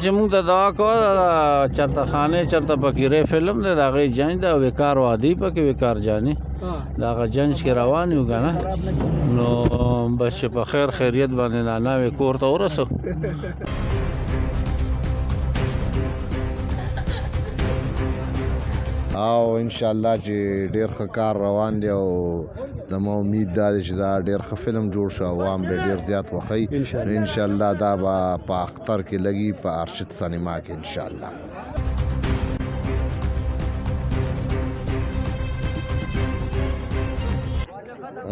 چې موږ ته دعا کوه چرته خانې چرته فقیرې فلم دی د هغې جنج دی او وقار وادي پکې وقار جاني د هغه جنج کې روان یو که نه نو بس چې په خیر خیریت باندې ناناوې کور ته ورسو او ان شاء الله چې ډیر ښه کار روان دی او زما امید دا دی چې دا ډیر ښه فلم جوړ شو عوام به ډیر زیات وخی ان شاء الله دا به په اختر کې لګي په ارشد سینما کې ان شاء الله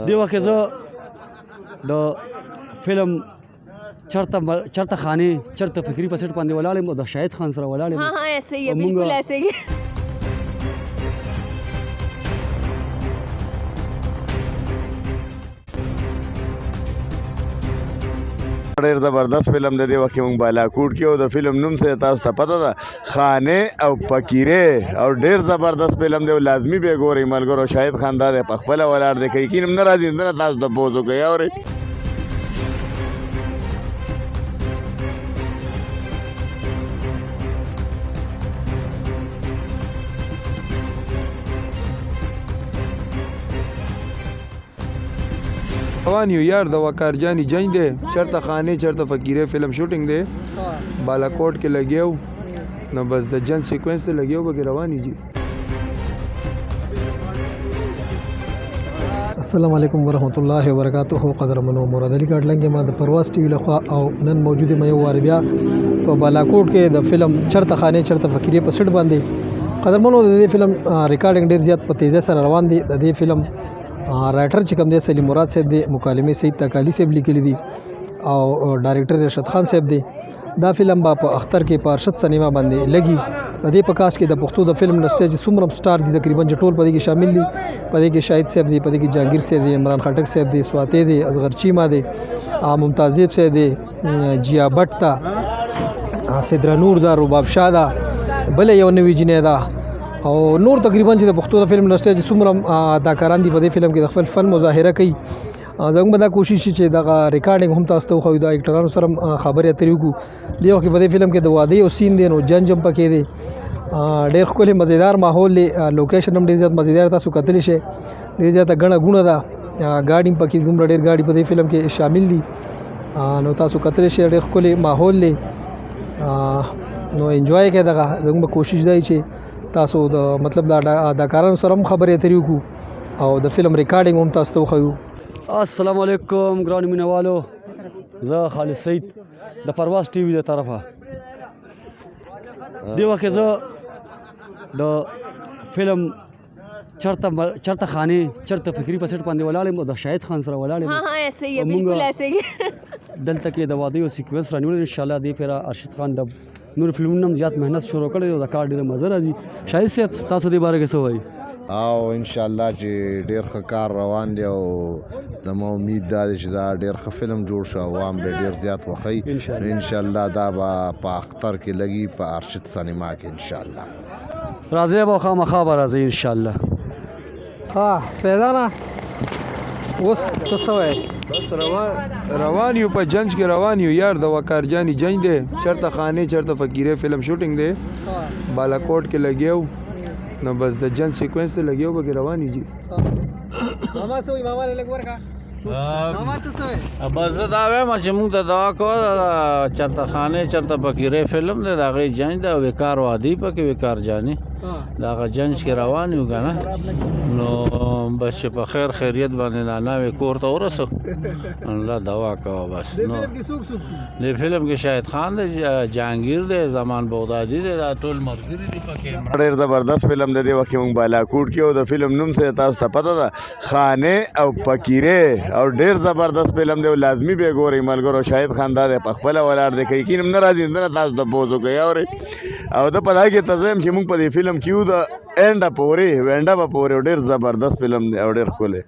دی وخت زه د فلم چرته خانه چرته فکری په سټ باندې ولاړم او د شاهد خان سره ولاړم हाँ हाँ ऐसे ही है बिल्कुल ऐसे ही है ډیر زبردست فلم د دې وخت مونږ بالاکوټ کې او د فلم نوم څه تاسو ته پته ده خانه او فقیرې او ډیر زبردست فلم دی لازمی به ګورئ ملګرو شاهد خان دا په خپل ولاړ دی کوي کینم نه راځي نه تاسو ته بوزو کوي اوري روان یو یار د وقار جانی جنج دی چرته خانه چرته فقیره فلم شوټینګ دی بالاکوټ کې لګیو نو بس د جنج سیکوینس ته لګیو به رواني جی السلام علیکم ورحمۃ اللہ وبرکاتہ قدرمنو مراد علی کاټلنګ ما د پرواز ټي وی لخوا او نن موجود مې یو وار بیا په بالاکوټ کې د فلم چرته خانه چرته فقیره په سټ باندې قدرمنو د دې فلم ریکارډینګ ډیر زیات په تیزه سره روان دی د دې فلم رائټر چې کوم دی سلیم مراد صاحب دی مکالمه سید تکالی صاحب لیکلی دي او ډایرکټر رشد خان صاحب دی دا فلم با په اختر کې په ارشد سینما باندې لګي د دې په کاش کې د پښتو د فلم نسټیج څومره سٹار دي تقریبا ټول په دې کې شامل دي په دې کې شاهد صاحب دی په دې کې جهانگیر صاحب دی عمران خټک صاحب دی سواته دی اصغر چیما دی ممتازیب صاحب دی جیا بټ تا سدرا نور دا رباب شاه دا بل یو نوی جنې دا او نور تقریبا چې د پښتو د فلم انډستری چې څومره اداکاران دي په دې فلم کې د خپل فن مظاهره کوي زموږ به دا کوشش چې دا ریکارډینګ هم تاسو ته خو د اکټرانو سره خبرې اترې وکړو دی وخت په دې فلم کې د واده او سین دی نو جنجم پکې دی ډېر ښکلی مزیدار ماحول دی لوکیشن هم ډېر زیات مزیدار تاسو کتلی شئ ډېر زیاته ګڼه ګوڼه ده ګاډي هم پکې دومره ډېر ګاډي په دې فلم کې شامل دي نو تاسو کتلی شئ ډېر ښکلی ماحول دی نو انجوای کوئ دغه زموږ کوشش دی چې تاسو د مطلب د اداکارانو سره هم خبرې اترې وکړو او د فلم ریکارډینګ هم تاسو ته وښیو السلام علیکم ګران مینوالو زه خالد سعید د پرواز ټي وی د طرفه دی وخت زه د فلم چرته خانه چرته فکری په سټ باندې ولاړم او د شاهد خان سره ولاړم हाँ हाँ ऐसे ही है बिल्कुल ऐसे ही है دلته کې د واده او سیکوینس رانیول ان شاء الله دی پر ارشد خان د نور فلمونو زیات مهنت شروع کړی او د کار ډیره مزه راځي شاهد صاحب تاسو دې باره کې څه وایي او ان شاء الله چې ډیر ښه کار روان دی او زما امید دا دی چې دا ډیر ښه فلم جوړ شو عوام به ډیر زیات وخی ان شاء الله دا به په اختر کې لګي په ارشد سینما کې ان شاء الله راځي به خامخا به راځي ان شاء الله ها پیدا نه اوس څه وایي بس روان یو په جنج کې روان یو یار د وقار جانی جنج دی چرته خانه چرته فقیره فلم شوټینګ دی بالاکوټ کې لګیو نو بس د جنج سیکوینس ته لګیو به رواني جی ماما سوې ماما له لګ ورکا ماما ته سوې بس زه دا وایم چې موږ ته دعا کوه چرته خانه چرته فقیرې فلم دی د هغې جنج دی او وقار وادي پکې وقار جاني د هغه جنج کې روان یو که نه نو بس چې په خیر خیریت باندې ناناوې کور ته ورسو الله دعا کوه بس نو دې فلم کې شاهد خان دی جهانگیر دی زمان بغدادي دی دا ټول ملګري دي پکې ډیر زبردست فلم د دې وخت مونږ بالاکوټ کې او د فلم نوم څه تاسو ته پته ده خانه او فقیرې او ډیر زبردست فلم دی لازمی به ګورئ ملګرو شاهد خان دا په خپل ولاړ دی کوي کینم نه راځي نه تاسو ته بوزو کوي اوري او د پدای کې تزم چې مونږ په دې فلم کیو د اینډ پورې وینډا په پورې ډیر زبردست فلم دی او ډیر ښکلی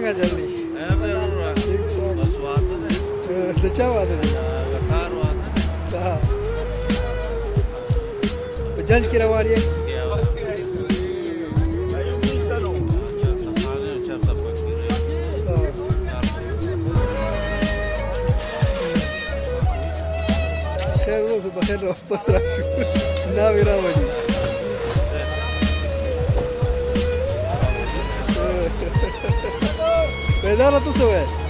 څنګه چللی د چا واده دی ها په جنج کې روان یې خیر روز بخیر واپس راشو ناوې راولي بیداره ته څه وایې